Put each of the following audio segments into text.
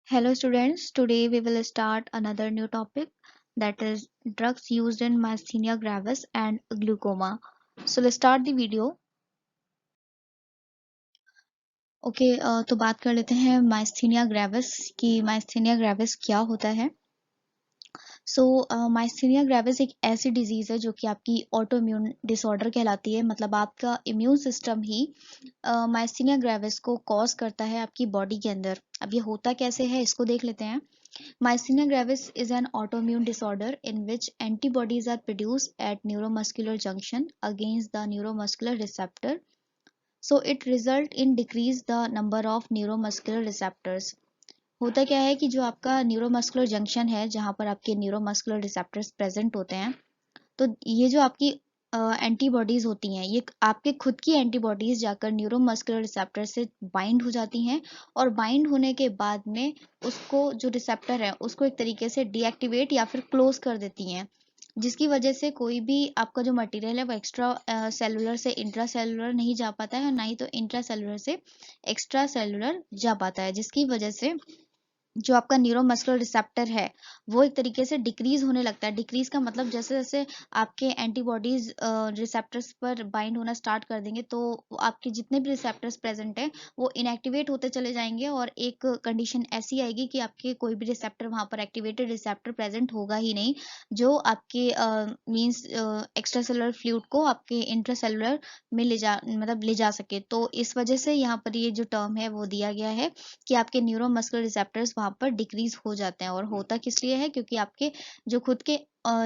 Hello students, today we will start another new topic, that is drugs used in myasthenia gravis and glaucoma. So let's start the video. तो बात कर लेते हैं myasthenia gravis की। Myasthenia gravis क्या होता है? माइस्थीनिया ग्रेविस एक ऐसी डिजीज है जो कि आपकी ऑटो इम्यून डिसऑर्डर कहलाती है। मतलब आपका इम्यून सिस्टम ही माइस्थीनिया ग्रेविस को कॉज करता है आपकी बॉडी के अंदर। अब ये होता कैसे है इसको देख लेते हैं। Myasthenia gravis is an autoimmune disorder in which antibodies are produced at neuromuscular junction against the neuromuscular receptor. So it result in decrease the number of neuromuscular receptors. होता क्या है कि जो आपका न्यूरोमस्कुलर जंक्शन है जहाँ पर आपके न्यूरोमस्कुलर रिसेप्टर्स प्रेजेंट होते हैं, तो ये जो आपकी एंटीबॉडीज होती हैं, ये आपके खुद की एंटीबॉडीज जाकर न्यूरोमस्कुलर रिसेप्टर से बाइंड हो जाती हैं और बाइंड होने के बाद में उसको जो रिसेप्टर है उसको एक तरीके से डीएक्टिवेट या फिर क्लोज कर देती हैं, जिसकी वजह से कोई भी आपका जो मटेरियल है वो एक्स्ट्रा सेलुलर से इंट्रा सेलुलर नहीं जा पाता है और ना ही तो इंट्रा सेलुलर से एक्स्ट्रा सेलुलर जा पाता है, जिसकी वजह से जो आपका न्यूरोमस्कुलर रिसेप्टर है वो एक तरीके से डिक्रीज होने लगता है। डिक्रीज का मतलब जैसे जैसे आपके एंटीबॉडीज रिसेप्टर्स पर बाइंड होना स्टार्ट कर देंगे तो आपके जितने भी रिसेप्टर्स प्रेजेंट हैं वो इनएक्टिवेट होते चले जाएंगे और एक कंडीशन ऐसी आएगी कि आपके कोई भी रिसेप्टर वहां पर एक्टिवेटेड रिसेप्टर प्रेजेंट होगा ही नहीं, जो आपके मींस एक्स्ट्रा सेलुलर फ्लूइड को आपके इंट्रासेलुलर में ले जा सके। तो इस वजह से यहाँ पर ये जो टर्म है वो दिया गया है कि आपके न्यूरोमस्कुलर रिसेप्टर्स वहां पर डिक्रीज हो जाते हैं। और होता किस लिए है? क्योंकि आपके जो खुद के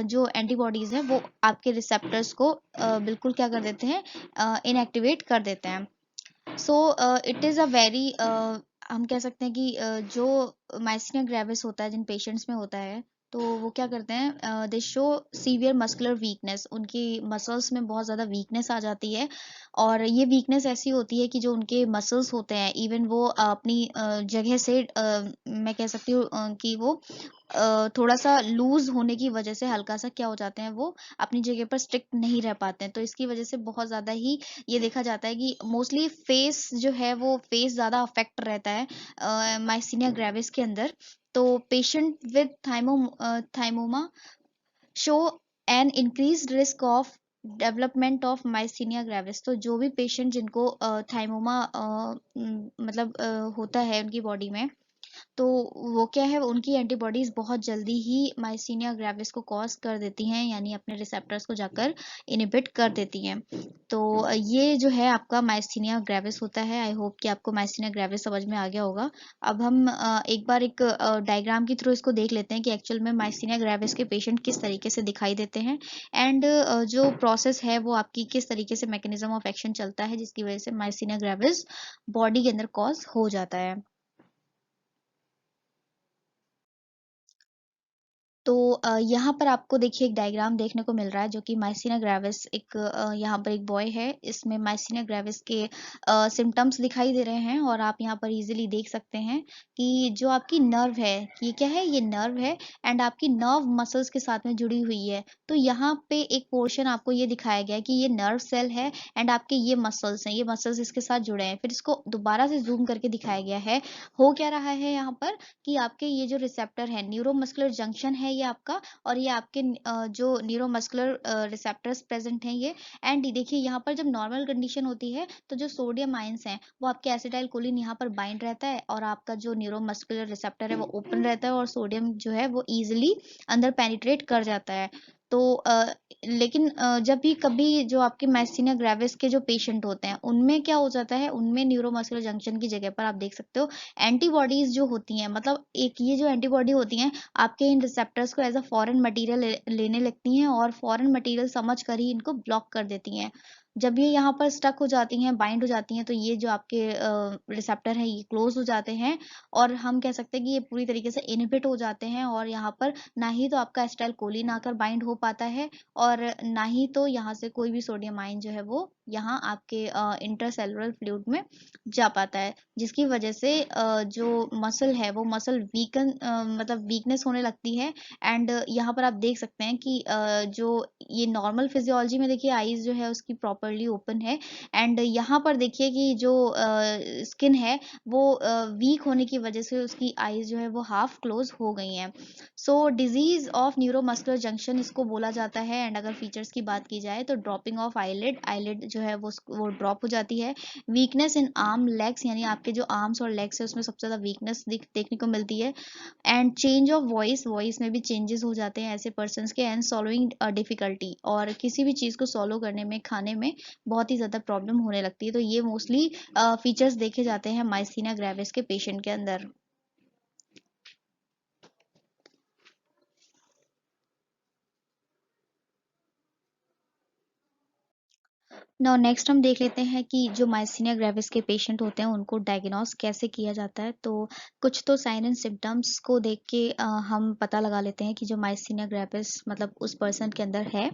जो एंटीबॉडीज हैं वो आपके रिसेप्टर्स को बिल्कुल क्या कर देते हैं, इनएक्टिवेट कर देते हैं। इट इज अ वेरी हम कह सकते हैं कि जो माइस्थीनिया ग्रेविस होता है जिन पेशेंट्स में होता है तो वो क्या करते हैं, दे शो सीवियर मस्कुलर वीकनेस। उनकी मसल्स में बहुत ज़्यादा वीकनेस आ जाती है और ये वीकनेस ऐसी होती है कि जो उनके मसल्स होते हैं इवन वो अपनी जगह से मैं कह सकती हूँ कि वो थोड़ा सा लूज होने की वजह से हल्का सा क्या हो जाते हैं, वो अपनी जगह पर स्ट्रिक्ट नहीं रह पाते हैं। तो इसकी वजह से बहुत ज़्यादा ही ये देखा जाता है कि मोस्टली फेस जो है वो फेस ज़्यादा अफेक्ट रहता है माइस्थीनिया ग्रेविस के अंदर। तो patient with thymoma show an increased risk of development of myasthenia gravis. तो जो भी पेशेंट जिनको थाइमोमा मतलब होता है उनकी बॉडी में, तो वो क्या है, उनकी एंटीबॉडीज बहुत जल्दी ही माइस्थीनिया ग्रेविस को कॉज कर देती हैं, यानी अपने रिसेप्टर्स को जाकर इनहिबिट कर देती हैं। तो ये जो है आपका माइस्थीनिया ग्रेविस होता है। आई होप कि आपको माइस्थीनिया ग्रेविस समझ में आ गया होगा। अब हम एक बार एक डायग्राम के थ्रू इसको देख लेते हैं कि एक्चुअल में माइस्थीनिया ग्रेविस के पेशेंट किस तरीके से दिखाई देते हैं एंड जो प्रोसेस है वो आपकी किस तरीके से मैकेनिज्म ऑफ एक्शन चलता है जिसकी वजह से माइस्थीनिया ग्रेविस बॉडी के अंदर कॉज हो जाता है। तो यहाँ पर आपको देखिए एक डायग्राम देखने को मिल रहा है जो कि माइस्थीनिया ग्रेविस एक यहाँ पर एक बॉय है, इसमें माइस्थीनिया ग्रेविस के सिम्टम्स दिखाई दे रहे हैं और आप यहाँ पर इजीली देख सकते हैं कि जो आपकी नर्व है, ये क्या है, ये नर्व है एंड आपकी नर्व मसल्स के साथ में जुड़ी हुई है। तो यहाँ पे एक पोर्शन आपको ये दिखाया गया है कि ये नर्व सेल है एंड आपके ये मसल्स हैं, ये मसल्स इसके साथ जुड़े हैं। फिर इसको दोबारा से जूम करके दिखाया गया है। हो क्या रहा है यहाँ पर कि आपके ये जो रिसेप्टर है, न्यूरोमस्कुलर जंक्शन है ये आपका, और ये आपके जो न्यूरोमस्कुलर रिसेप्टर्स प्रेजेंट हैं ये। एंड देखिए यहाँ पर जब नॉर्मल कंडीशन होती है तो जो सोडियम आयंस हैं वो आपके एसिटाइल कोलिन यहाँ पर बाइंड रहता है और आपका जो न्यूरोमस्कुलर रिसेप्टर है वो ओपन रहता है और सोडियम जो है वो इजिली अंदर पेनिट्रेट कर जाता है। तो लेकिन जब भी कभी जो आपके माइस्थीनिया ग्रेविस के जो पेशेंट होते हैं उनमें क्या हो जाता है, उनमें न्यूरोमस्कुलर जंक्शन की जगह पर आप देख सकते हो एंटीबॉडीज जो होती हैं, मतलब एक ये जो एंटीबॉडी होती हैं आपके इन रिसेप्टर्स को एज अ फॉरेन मटेरियल लेने लगती हैं और फॉरेन मटेरियल समझ कर ही इनको ब्लॉक कर देती हैं। जब ये यहाँ पर स्टक हो जाती हैं, बाइंड हो जाती हैं, तो ये जो आपके रिसेप्टर हैं ये क्लोज हो जाते हैं और हम कह सकते हैं कि ये पूरी तरीके से इनहिबिट हो जाते हैं और यहाँ पर ना ही तो आपका एसिटाइल कोलिन आकर बाइंड हो पाता है और ना ही तो यहाँ से कोई भी सोडियम आयन जो है वो यहाँ आपके इंटरसेलुलर फ्लूइड में जा पाता है, जिसकी वजह से जो मसल है वो मसल मतलब वीकनेस होने लगती है। एंड यहाँ पर आप देख सकते हैं कि जो ये नॉर्मल फिजियोलॉजी में देखिए आईज जो है उसकी प्रॉपरली ओपन है। एंड यहाँ पर देखिए कि जो स्किन है वो वीक होने की वजह से उसकी आईज जो है वो हाफ क्लोज हो गई हैं। सो डिजीज ऑफ न्यूरोमस्कुलर जंक्शन इसको बोला जाता है। एंड अगर फीचर्स की बात की जाए तो ड्रॉपिंग ऑफ आईलिड, आईलिड जो है वो ड्रॉप हो जाती है। वीकनेस इन आर्म लेग्स, यानी आपके जो आर्म्स और लेग्स है उसमें सबसे ज़्यादा वीकनेस देखने को मिलती है। And change of voice, voice में भी चेंजेस हो जाते हैं ऐसे पर्सन्स के। एंड सॉलोइंग डिफिकल्टी, और किसी भी चीज़ को सॉलो करने में, खाने में बहुत ही ज़्यादा प्रॉब्लम होने लगती है। तो ये मोस्टली फीचर्स देखे जाते हैं माइस्थीनिया ग्रेविस के पेशेंट के अंदर। नाउ नेक्स्ट हम देख लेते हैं कि जो माइस्थीनिया ग्रेविस के पेशेंट होते हैं उनको डायग्नोस कैसे किया जाता है। तो कुछ तो साइन एंड सिम्टम्स को देख के हम पता लगा लेते हैं कि जो माइस्थीनिया ग्रेविस मतलब उस पर्सन के अंदर है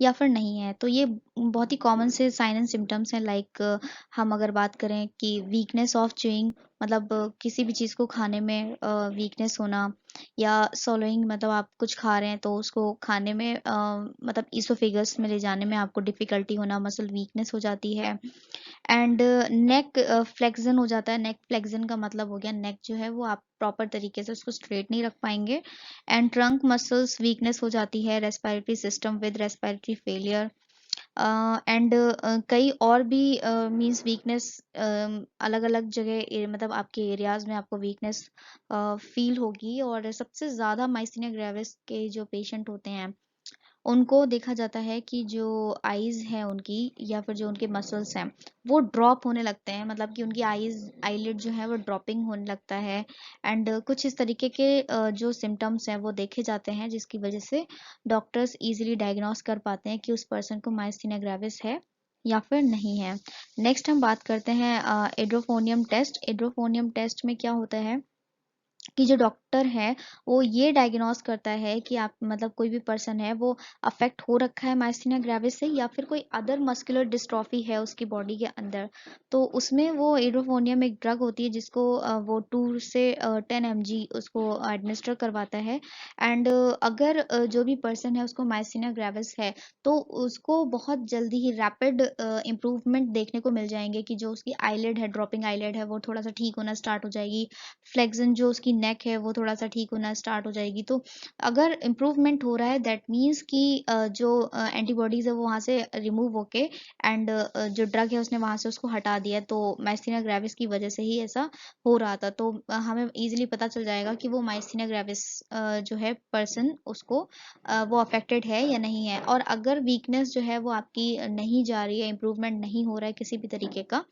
या फिर नहीं है। तो ये बहुत ही कॉमन से साइन एंड सिम्टम्स हैं। लाइक हम अगर बात करें कि वीकनेस ऑफ च्यूइंग, मतलब किसी भी चीज़ को खाने में वीकनेस होना, या सोलोइंग मतलब आप कुछ खा रहे हैं तो उसको खाने में मतलब ईसोफेगस में ले जाने में आपको डिफ़िकल्टी होना, मसल वीकनेस हो जाती है। एंड नेक फ्लेक्सन हो जाता है। नेक फ्लेक्सन का मतलब हो गया नेक जो है वो आप प्रॉपर तरीके से उसको स्ट्रेट नहीं रख पाएंगे। एंड ट्रंक मसल्स वीकनेस हो जाती है। Respiratory system with respiratory failure. And कई और भी मींस वीकनेस अलग अलग जगह मतलब आपके एरियाज में आपको वीकनेस फील होगी। और सबसे ज़्यादा माइस्थीनिया ग्रेविस के जो पेशेंट होते हैं उनको देखा जाता है कि जो आईज है उनकी, या फिर जो उनके मसल्स हैं वो ड्रॉप होने लगते हैं। मतलब कि उनकी आईज, आईलिड जो है वो ड्रॉपिंग होने लगता है। एंड कुछ इस तरीके के जो सिम्टम्स हैं वो देखे जाते हैं, जिसकी वजह से डॉक्टर्स इजीली डायग्नोस कर पाते हैं कि उस पर्सन को माइस्थीनिया ग्रेविस है या फिर नहीं है। नेक्स्ट हम बात करते हैं एड्रोफोनियम टेस्ट। एड्रोफोनियम टेस्ट में क्या होता है कि जो डॉक्टर है वो ये डायग्नोस करता है कि आप मतलब कोई भी पर्सन है वो अफेक्ट हो रखा है माइस्थीनिया ग्रेविस से, या फिर कोई अदर मस्कुलर डिस्ट्रॉफी है उसकी बॉडी के अंदर। तो उसमें वो एड्रोफोनियम एक ड्रग होती है जिसको वो 2 से 10 mg उसको एडमिनिस्टर करवाता है। एंड अगर जो भी पर्सन है उसको माइस्थीनिया ग्रेविस है तो उसको बहुत जल्दी ही रैपिड इम्प्रूवमेंट देखने को मिल जाएंगे कि जो उसकी आईलिड है, ड्रॉपिंग आईलिड है, वो थोड़ा सा ठीक होना स्टार्ट हो जाएगी। फ्लेक्सन जो उसकी नेक है वो थोड़ा सा ठीक होना स्टार्ट हो जाएगी। तो अगर इम्प्रूवमेंट हो रहा है दैट मीन्स कि जो एंटीबॉडीज है वो वहाँ से रिमूव होके एंड जो ड्रग है उसने वहाँ से उसको हटा दिया। तो माइस्थीनिया ग्रेविस की वजह से ही ऐसा हो रहा था। तो हमें इजीली पता चल जाएगा कि वो माइस्थीनिया ग्रेविस जो है पर्सन उसको वो अफेक्टेड है या नहीं है। और अगर वीकनेस जो है वो आपकी नहीं जा रही है, इम्प्रूवमेंट नहीं हो रहा है किसी भी तरीके का,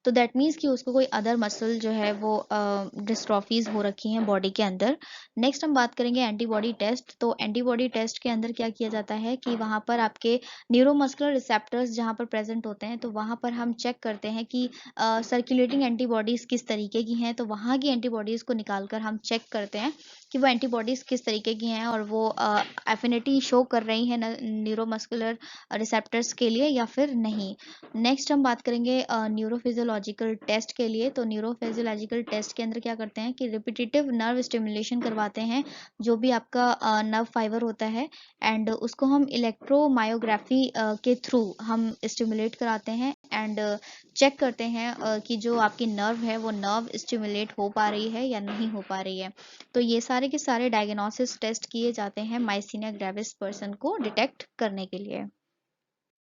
तो दैट मीन्स कि उसको कोई अदर मसल जो है वो डिस्ट्रॉफीज हो रखी हैं बॉडी के अंदर। नेक्स्ट हम बात करेंगे एंटीबॉडी टेस्ट। तो एंटीबॉडी टेस्ट के अंदर क्या किया जाता है कि वहाँ पर आपके न्यूरोमस्कुलर रिसेप्टर्स जहाँ पर प्रेजेंट होते हैं तो वहाँ पर हम चेक करते हैं कि सर्कुलेटिंग एंटीबॉडीज़ किस तरीके की हैं। तो वहाँ की एंटीबॉडीज़ को निकाल कर हम चेक करते हैं कि वो एंटीबॉडीज़ किस तरीके की हैं और वो एफिनिटी शो कर रही हैं न्यूरोमस्कुलर रिसेप्टर्स के लिए या फिर नहीं। नेक्स्ट हम बात करेंगे न्यूरोफिजियोलॉजिकल टेस्ट के लिए। तो न्यूरोफिजियोलॉजिकल टेस्ट के अंदर क्या करते हैं कि रिपीटेटिव नर्व स्टिमुलेशन करवाते हैं जो भी आपका नर्व फाइबर होता है। एंड उसको हम इलेक्ट्रोमायोग्राफी के थ्रू हम स्टिमुलेट कराते हैं। एंड चेक करते हैं कि जो आपकी नर्व है वो नर्व स्टिमुलेट हो पा रही है या नहीं हो पा रही है। तो ये सारे के सारे डायग्नोसिस टेस्ट किए जाते हैं माइस्थीनिया ग्रेविस पर्सन को डिटेक्ट करने के लिए।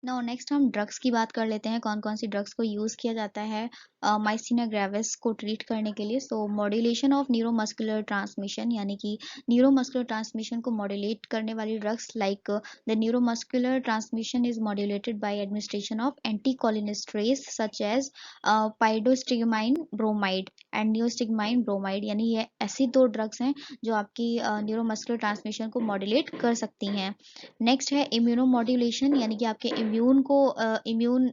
नाउ नेक्स्ट हम ड्रग्स की बात कर लेते हैं, कौन कौन सी ड्रग्स को यूज़ किया जाता है माइस्थीनिया ग्रेविस को ट्रीट करने के लिए। So modulation of neuromuscular transmission, यानी कि न्यूरोमस्कुलर ट्रांसमिशन को मॉड्यूलेट करने वाली drugs like the neuromuscular transmission is modulated by administration of anticholinesterase such as pyridostigmine bromide and neostigmine bromide. यानी ये ऐसी 2 ड्रग्स हैं जो आपकी न्यूरोमस्कुलर ट्रांसमिशन को मॉड्यूलेट कर सकती हैं। नेक्स्ट है इम्यूनोमॉड्यूलेशन, यानी कि आपके इम्यून को इम्यून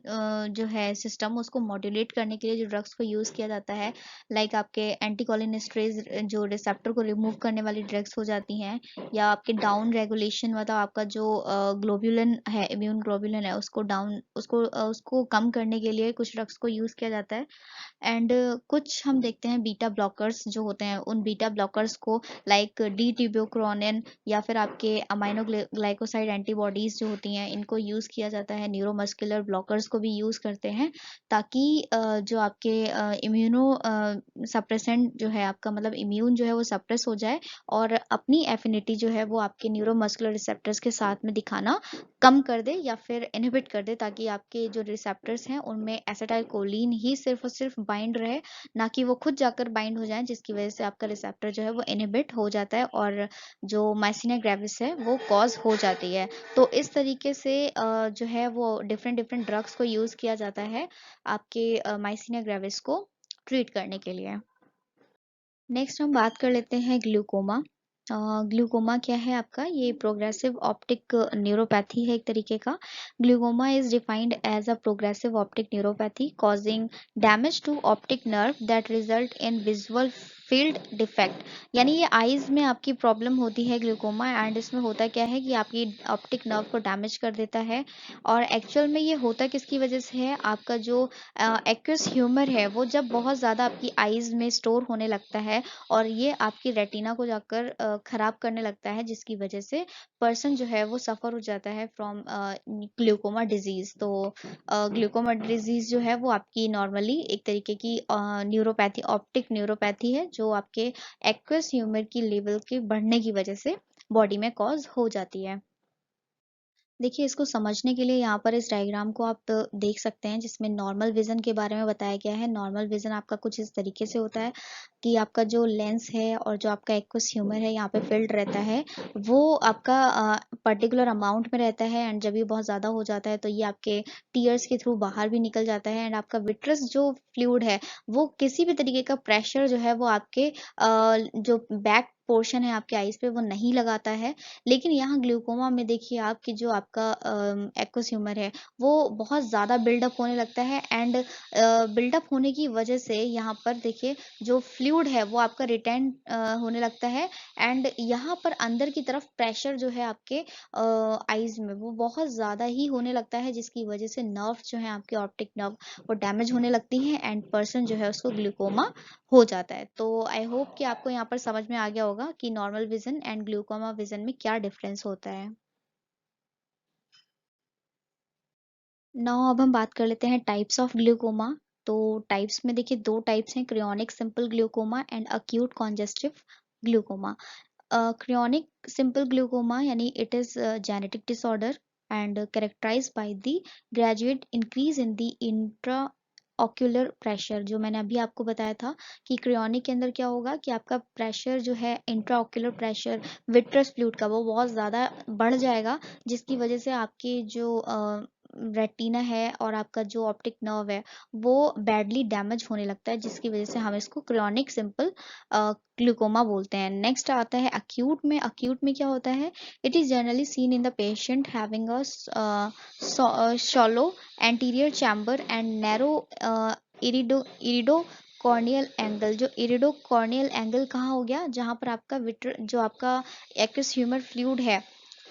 जो है सिस्टम उसको मॉड्यूलेट करने के लिए जो ड्रग्स को यूज़ किया जाता है, लाइक आपके एंटीकोलिनेस्टरेज जो रिसेप्टर को रिमूव करने वाली ड्रग्स हो जाती हैं, या आपके डाउन रेगुलेशन मतलब आपका जो ग्लोब्यूलिन है, इम्यून ग्लोब्यूलिन है, उसको डाउन उसको कम करने के लिए कुछ ड्रग्स को यूज़ किया जाता है। एंड कुछ हम देखते हैं बीटा ब्लॉकर्स जो होते हैं, उन बीटा ब्लॉकर्स को लाइक डी ट्यूब्यूक्रोनिन या फिर आपके अमाइनो ग्लाइकोसाइड एंटीबॉडीज जो होती हैं, इनको यूज़ किया जाता है। न्यूरोमस्कुलर ब्लॉकर्स को भी यूज़ करते हैं ताकि जो आपके इम्यूनो सप्रेसेंट जो है आपका, मतलब इम्यून जो है वो सप्रेस हो जाए और अपनी एफिनिटी जो है वो आपके न्यूरोमस्कुलर रिसेप्टर्स के साथ में दिखाना कम कर दे या फिर इनहिबिट कर दे, ताकि आपके जो रिसेप्टर्स हैं उनमें एसिटाइलकोलिन ही सिर्फ और सिर्फ बाइंड रहे, ना कि वो खुद जाकर बाइंड हो जाए, जिसकी वजह से आपका रिसेप्टर जो है वो इनहिबिट हो जाता है और जो माइसिनिया ग्रेविस है वो कॉज हो जाती है। तो इस तरीके से जो है वो डिफरेंट डिफरेंट ड्रग्स को यूज़ किया जाता है आपके माइसिनिया ग्रेविस को ट्रीट करने के लिए। नेक्स्ट हम बात कर लेते हैं ग्लूकोमा। ग्लूकोमा क्या है आपका, ये प्रोग्रेसिव ऑप्टिक न्यूरोपैथी है एक तरीके का। Glaucoma is defined as a progressive optic neuropathy causing damage to optic nerve that result in visual field defect. यानी ये आईज में आपकी प्रॉब्लम होती है ग्लूकोमा, एंड इसमें होता क्या है कि आपकी ऑप्टिक नर्व को डैमेज कर देता है। और एक्चुअल में ये होता किसकी वजह से है, आपका जो एक्वस ह्यूमर है वो जब बहुत ज़्यादा आपकी आईज में स्टोर होने लगता है और ये आपकी रेटिना को जाकर खराब करने लगता है, जिसकी वजह से पर्सन जो है वो सफ़र हो जाता है फ्रॉम ग्लूकोमा डिजीज़। तो ग्लूकोमा डिजीज़ जो है वो आपकी नॉर्मली एक तरीके की न्यूरोपैथी, ऑप्टिक न्यूरोपैथी है, जो आपके एक्वस ह्यूमर की लेवल के बढ़ने की वजह से बॉडी में कॉज हो जाती है। देखिए, इसको समझने के लिए यहाँ पर इस डायग्राम को आप देख सकते हैं, जिसमें नॉर्मल विज़न के बारे में बताया गया है। नॉर्मल विज़न आपका कुछ इस तरीके से होता है कि आपका जो लेंस है और जो आपका एक्वस ह्यूमर है यहाँ पे फिल्ड रहता है, वो आपका पर्टिकुलर अमाउंट में रहता है, एंड जब ये बहुत ज़्यादा हो जाता है तो ये आपके टीयर्स के थ्रू बाहर भी निकल जाता है, एंड आपका विट्रस जो फ्लूइड है वो किसी भी तरीके का प्रेशर जो है वो आपके जो बैक पोर्शन है आपके आईज पे वो नहीं लगाता है। लेकिन यहाँ ग्लूकोमा में देखिए आप कि जो आपका एक्वस ह्यूमर है वो बहुत ज़्यादा बिल्डअप होने लगता है, एंड बिल्डअप होने की वजह से यहाँ पर देखिए जो फ्लूइड है वो आपका रिटेन होने लगता है, एंड यहाँ पर अंदर की तरफ प्रेशर जो है आपके आईज में वो बहुत ज़्यादा ही होने लगता है, जिसकी वजह से नर्व जो है आपके ऑप्टिक नर्व वो डैमेज होने लगती हैं, एंड पर्सन जो है उसको ग्लूकोमा हो जाता है। तो आई होप कि आपको यहाँ पर समझ में आ गया होगा कि normal vision and glaucoma vision में क्या डिफरेंस होता है। नाउ अब हम बात कर लेते हैं टाइप्स ऑफ ग्लूकोमा। तो टाइप्स में देखिए दो टाइप्स हैं, chronic simple glaucoma and acute congestive glaucoma. Chronic simple glaucoma यानी it is genetic disorder and characterized by the gradual increase in the intra ocular pressure. जो मैंने अभी आपको बताया था कि क्रियोनिक के अंदर क्या होगा कि आपका प्रेशर जो है intra ocular pressure vitreous fluid का वो बहुत ज़्यादा बढ़ जाएगा, जिसकी वजह से आपकी जो रेटिना है और आपका जो ऑप्टिक नर्व है वो बैडली डैमेज होने लगता है, जिसकी वजह से हम इसको क्रियोनिक सिंपल ग्लूकोमा बोलते हैं। नेक्स्ट आता है अक्यूट में। अक्यूट में क्या होता है, it is generally seen in the patient having a shallow anterior chamber and narrow iridocorneal angle. जो इरिडो कॉर्नियल एंगल कहाँ हो गया, जहाँ पर आपका विट्र जो आपका एक्वस ह्यूमर फ्लूइड है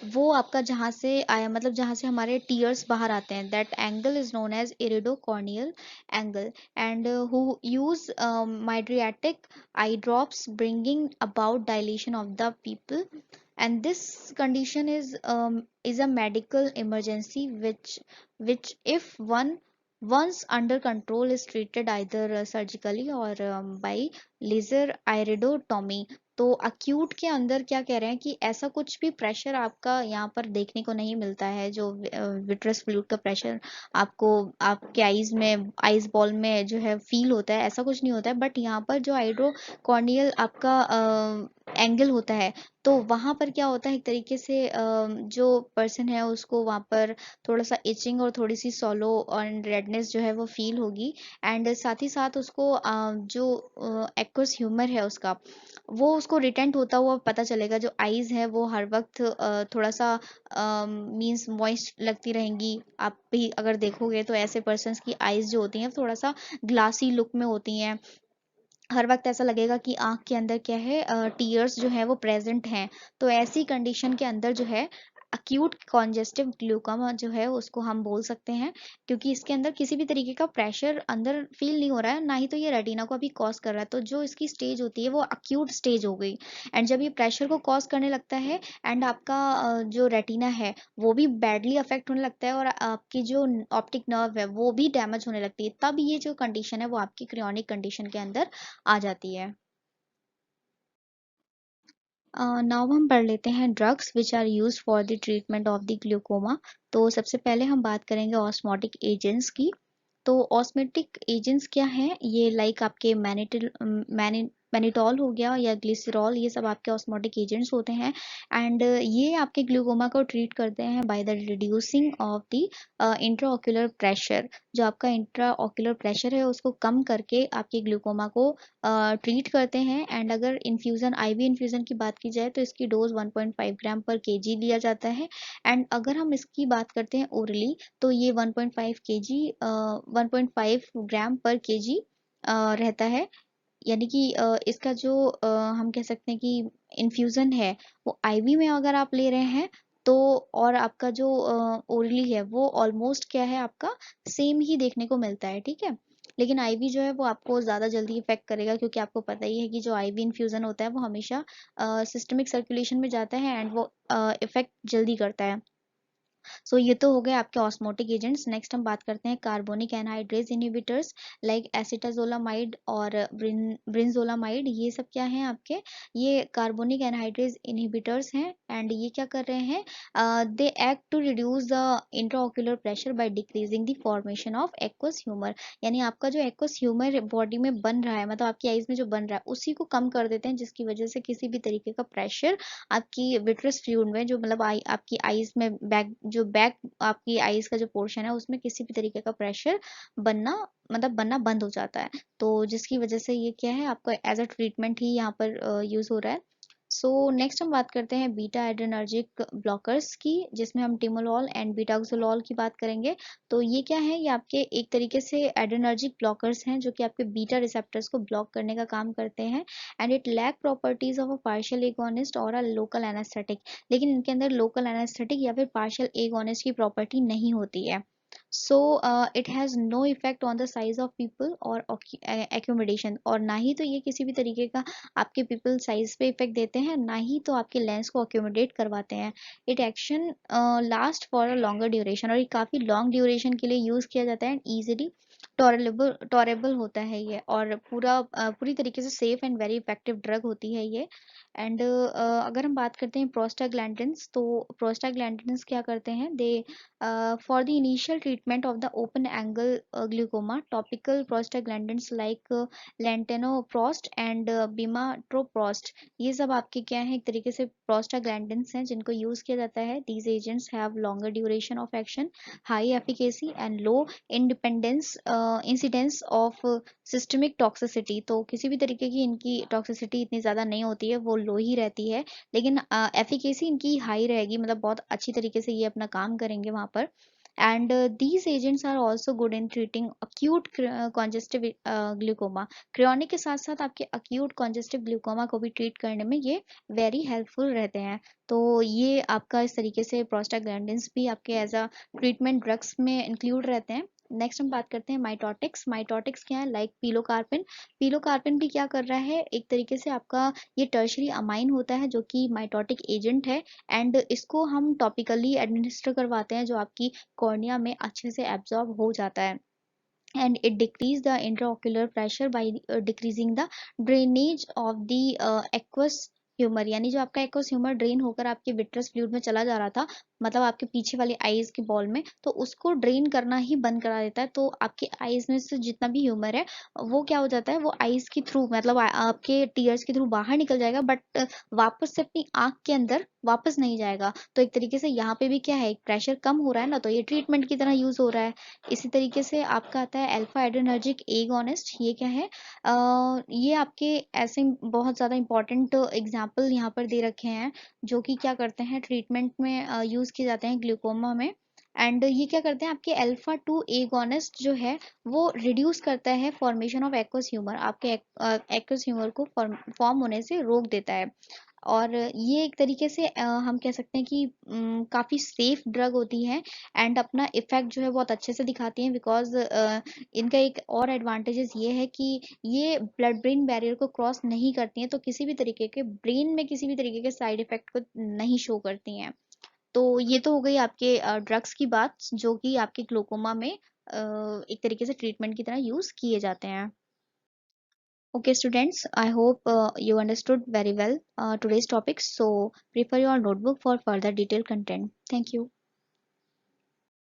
वो आपका जहाँ से आया, मतलब जहाँ से हमारे टीयर्स बाहर आते हैं, that angle is known as iridocorneal angle, and who use mydriatic eye drops bringing about dilation of the pupil, and this condition is a medical emergency which if one once under control is treated either surgically or by laser iridotomy। तो acute के अंदर क्या कह रहे हैं कि ऐसा कुछ भी प्रेशर आपका यहाँ पर देखने को नहीं मिलता है, जो विट्रस फ्लूइड का प्रेशर आपको आपके आईज में, आईज बॉल में जो है फील होता है, ऐसा कुछ नहीं होता है। बट यहाँ पर जो हाइड्रो कॉर्नियल आपका एंगल होता है, तो वहाँ पर क्या होता है एक तरीके से जो पर्सन है उसको वहाँ पर थोड़ा सा इचिंग और थोड़ी सी सॉलो और रेडनेस जो है वो फील होगी, एंड साथ ही साथ उसको जो एक्वस ह्यूमर है उसका वो उसको रिटेंट होता हुआ पता चलेगा। जो आईज है वो हर वक्त थोड़ा सा मीन्स मॉइस्ट लगती रहेंगी। आप भी अगर देखोगे तो ऐसे पर्सन्स की आईज जो होती हैं थोड़ा सा ग्लासी लुक में होती हैं, हर वक्त ऐसा लगेगा कि आंख के अंदर क्या है टीयर्स जो है वो प्रेजेंट हैं। तो ऐसी कंडीशन के अंदर जो है अक्यूट कॉन्जेस्टिव ग्लूकोमा जो है उसको हम बोल सकते हैं, क्योंकि इसके अंदर किसी भी तरीके का प्रेशर अंदर फील नहीं हो रहा है, ना ही तो ये रेटिना को अभी कॉज कर रहा है। तो जो इसकी स्टेज होती है वो अक्यूट स्टेज हो गई। एंड जब ये प्रेशर को कॉज करने लगता है एंड आपका जो रेटिना है वो भी बैडली अफेक्ट होने लगता है और आपकी जो ऑप्टिक नर्व है वो भी डैमेज होने लगती है, तब ये जो कंडीशन है वो आपकी क्रियोनिक कंडीशन के अंदर आ जाती है। नाउ हम पढ़ लेते हैं drugs which are use for the treatment of the glaucoma. तो सबसे पहले हम बात करेंगे ऑस्मोटिक एजेंट्स की। तो ऑस्मेटिक एजेंट्स क्या हैं? ये लाइक आपके मैनिटॉल हो गया या ग्लिसरॉल, ये सब आपके ऑस्मोटिक एजेंट्स होते हैं। एंड ये आपके ग्लूकोमा को ट्रीट करते हैं by the reducing of the intraocular pressure. जो आपका इंट्राओक्यूलर प्रेशर है उसको कम करके आपके ग्लूकोमा को ट्रीट करते हैं। एंड अगर इन्फ्यूज़न, आईवी इन्फ्यूज़न की बात की जाए तो इसकी डोज 1.5 ग्राम पर केजी लिया जाता है। एंड अगर हम इसकी बात करते हैं ओरली तो ये 1.5 केजी 1.5 ग्राम पर केजी रहता है। यानी कि इसका जो हम कह सकते हैं कि इन्फ्यूज़न है वो आईवी में अगर आप ले रहे हैं तो, और आपका जो ओरली है वो ऑलमोस्ट क्या है आपका सेम ही देखने को मिलता है, ठीक है। लेकिन आईवी जो है वो आपको ज़्यादा जल्दी इफेक्ट करेगा, क्योंकि आपको पता ही है कि जो आईवी इन्फ्यूज़न होता है वो हमेशा सिस्टमिक सर्कुलेशन में जाता है एंड वो इफेक्ट जल्दी करता है। सो ये तो हो गए आपके ऑस्मोटिक एजेंट्स। नेक्स्ट हम बात करते हैं carbonic anhydrase inhibitors like acetazolamide और ब्रिंजोलामाइड। ये सब क्या हैं आपके? ये कार्बोनिक एनहाइड्रेज इनहिबिटर्स हैं एंड ये क्या कर रहे हैं? They act to reduce the intraocular pressure by decreasing the formation of aqueous humour. यानी आपका जो एक्वस ह्यूमर बॉडी में बन रहा है, मतलब आपकी आईज में जो बन रहा है उसी को कम कर देते हैं, जिसकी वजह से किसी भी तरीके का प्रेशर आपकी विट्रस फ्लूइड में, जो मतलब आपकी आईज में बैक आपकी आईज का जो पोर्शन है उसमें किसी भी तरीके का प्रेशर बनना, मतलब बनना बंद हो जाता है। तो जिसकी वजह से ये क्या है आपका एज अ ट्रीटमेंट ही यहाँ पर यूज हो रहा है। सो नेक्स्ट हम बात करते हैं बीटा एड्रेनर्जिक ब्लॉकर्स की, जिसमें हम टिमोलॉल एंड बीटाक्सोलॉल की बात करेंगे। तो ये क्या है? ये आपके एक तरीके से एड्रेनर्जिक ब्लॉकर्स हैं जो कि आपके बीटा रिसेप्टर्स को ब्लॉक करने का काम करते हैं। And it lack properties of a partial agonist और अ लोकल एनेस्थेटिक। लेकिन इनके अंदर लोकल एनेस्थेटिक या फिर पार्शियल एगोनिस्ट की प्रॉपर्टी नहीं होती है। So it has no effect on the size of pupil और एक्यूमिडेशन, और ना ही तो ये किसी भी तरीके का आपके पीपल साइज पे इफेक्ट देते हैं, ना ही तो आपके लेंस को अक्यूमुलेट करवाते हैं। It action last for a longer duration, और ये काफ़ी लॉन्ग ड्यूरेशन के लिए यूज़ किया जाता है एंड ईजिली टॉरेबल होता है ये, और पूरी तरीके से safe and very effective drug होती है ये। एंड अगर हम बात करते हैं प्रोस्टाग्लैंडिन्स, तो प्रोस्टाग्लैंडिन्स क्या करते हैं? They for the initial treatment of the open angle glaucoma, topical prostaglandins like latanoprost and bimatoprost, ये सब आपके क्या है? एक तरीके से प्रोस्टाग्लैंडिन्स हैं जिनको यूज किया जाता है। These agents have longer duration of action, high efficacy and low independence incidence of systemic toxicity. तो किसी भी तरीके की इनकी टॉक्सिसिटी इतनी ज़्यादा नहीं होती है, वो लो ही रहती है, लेकिन एफिकेसी इनकी हाई रहेगी, मतलब बहुत अच्छी तरीके से ये अपना काम करेंगे वहाँ पर। And these agents are also good in treating acute congestive glaucoma. Chronic के साथ साथ आपके अक्यूट कॉन्जेस्टिव ग्लूकोमा को भी ट्रीट करने में ये वेरी हेल्पफुल रहते हैं। तो ये आपका इस तरीके से प्रोस्टाग्लैंडिन्स भी आपके एज अ ट्रीटमेंट ड्रग्स में इंक्लूड रहते हैं। नेक्स्ट हम बात करते हैं माइटोटिक्स। माइटोटिक्स क्या है? लाइक पीलोकार्पिन। पीलोकार्पिन भी क्या कर रहा है? एक तरीके से आपका ये टर्शरी अमाइन होता है जो कि माइटोटिक एजेंट है, एंड इसको हम टॉपिकली एडमिनिस्टर करवाते हैं जो आपकी कॉर्निया में अच्छे से एब्जॉर्ब हो जाता है। And it decrease the intraocular pressure by decreasing the drainage of the aqueous humour. यानी जो आपका एक्वस ह्यूमर ड्रेन होकर आपके विट्रस फ्लूइड में चला जा रहा था, मतलब आपके पीछे वाली आईज के बॉल में, तो उसको ड्रेन करना ही बंद करा देता है। तो आपके आईज में से जितना भी ह्यूमर है वो क्या हो जाता है? वो आईज के थ्रू, मतलब आपके टीयर्स के थ्रू बाहर निकल जाएगा, बट वापस से अपनी आंख के अंदर वापस नहीं जाएगा। तो एक तरीके से यहाँ पे भी क्या है? प्रेशर कम हो रहा है ना, तो ये ट्रीटमेंट की तरह यूज हो रहा है। इसी तरीके से आपका आता है अल्फा एड्रेनर्जिक एगोनिस्ट। ये क्या है? ये आपके ऐसे बहुत ज़्यादा इंपॉर्टेंट एग्जाम्पल यहाँ पर दे रखे हैं जो कि क्या करते हैं? ट्रीटमेंट में यूज़ किए जाते हैं ग्लूकोमा में। एंड ये क्या करते हैं? आपके अल्फा 2 एगोनिस्ट जो है वो रिड्यूस करता है फॉर्मेशन ऑफ एक्वस ह्यूमर, आपके एक्वस ह्यूमर को फॉर्म होने से रोक देता है। और ये एक तरीके से हम कह सकते हैं कि काफ़ी सेफ ड्रग होती हैं एंड अपना इफ़ेक्ट जो है बहुत अच्छे से दिखाती हैं, बिकॉज़ इनका एक और एडवांटेजेस ये है कि ये ब्लड ब्रेन बैरियर को क्रॉस नहीं करती हैं, तो किसी भी तरीके के ब्रेन में किसी भी तरीके के साइड इफ़ेक्ट को नहीं शो करती हैं। तो ये तो हो गई आपके ड्रग्स की बात, जो कि आपके ग्लूकोमा में एक तरीके से ट्रीटमेंट की तरह यूज़ किए जाते हैं। Okay, students, I hope you understood very well today's topic. So, prepare your notebook for further detailed content. Thank you.